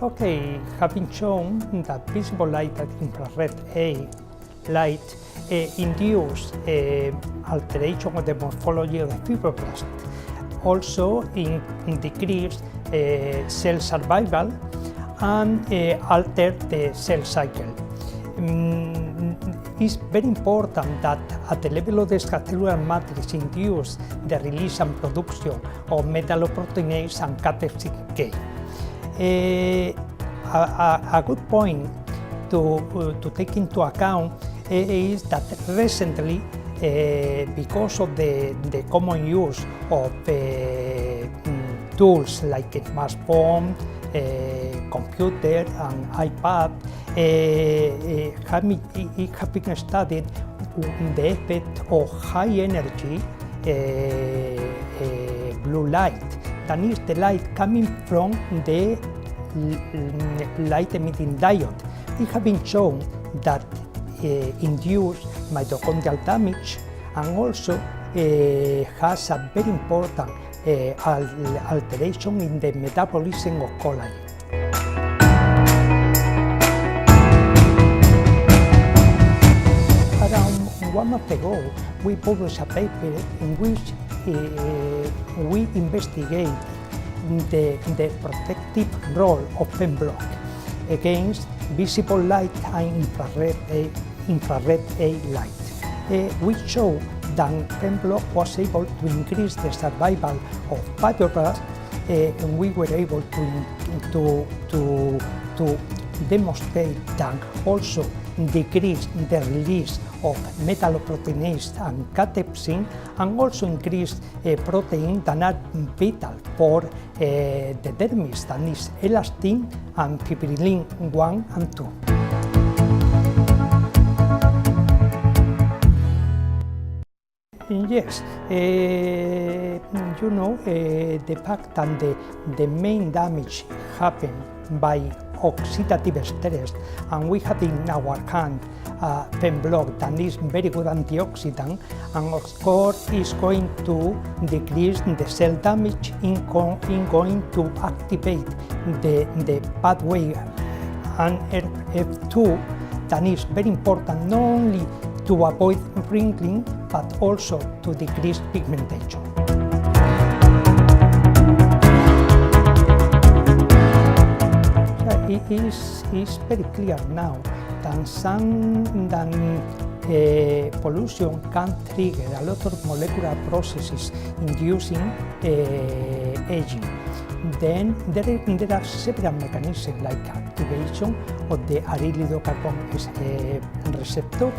Okay, having shown that visible light at infrared A light induce alteration of the morphology of the fibroblast, also decrease cell survival and alter the cell cycle. It's very important that at the level of the extracellular matrix induce the release and production of metalloproteinase and cathepsin K. A good point to take into account is that recently, because of the common use of tools like a smartphone, computer and iPad, it has been studied the effect of high energy blue light. That is the light coming from the light emitting diode. It has been shown that induce mitochondrial damage and also has a very important alteration in the metabolism of collagen. Around 1 month ago, we published a paper in which we investigate the protective role of Pemblock against visible light and infrared A light. We show that Pemblock was able to increase the survival of fibroblasts, and we were able to demonstrate that also decrease the release of metalloproteinase and cathepsin, and also increase proteins that are vital for the dermis, that is elastin and fibrillin 1 and 2. Yes, you know, the fact that the main damage happened by oxidative stress, and we have in our hand Pemblock that is very good antioxidant, and of course is going to decrease the cell damage in going to activate the pathway NRF2, that is very important not only to avoid wrinkling but also to decrease pigmentation. It is very clear now that pollution can trigger a lot of molecular processes inducing aging. Then there are several mechanisms like activation of the arylidocarbon receptor,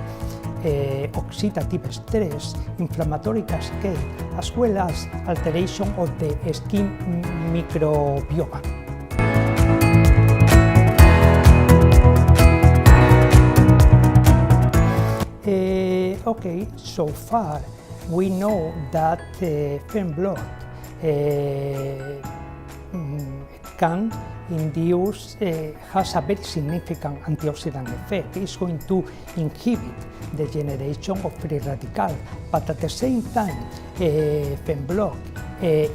oxidative stress, inflammatory cascade, as well as alteration of the skin microbiome. Okay, so far we know that Pemblock can induce, has a very significant antioxidant effect. It's going to inhibit the generation of free radicals, but at the same time, Pemblock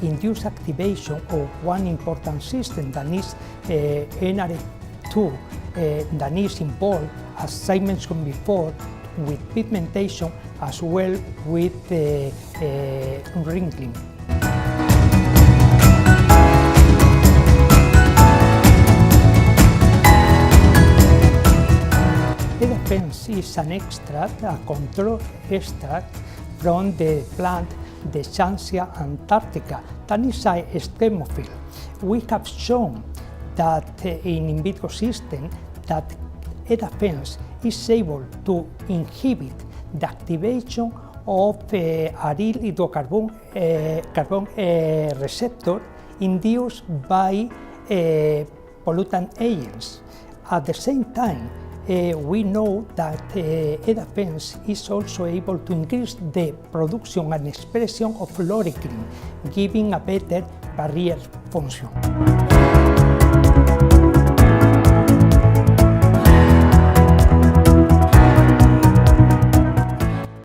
induces activation of one important system, that is NRF2, that is involved, as I mentioned before, with pigmentation as well with wrinkling. Edapens is an extract, a controlled extract from the plant Descentia antarctica, that is a stemophyll. We have shown that in vitro system that Edapens is able to inhibit the activation of arylidocarbon receptor induced by pollutant agents. At the same time, we know that Edapens is also able to increase the production and expression of loricrin, giving a better barrier function.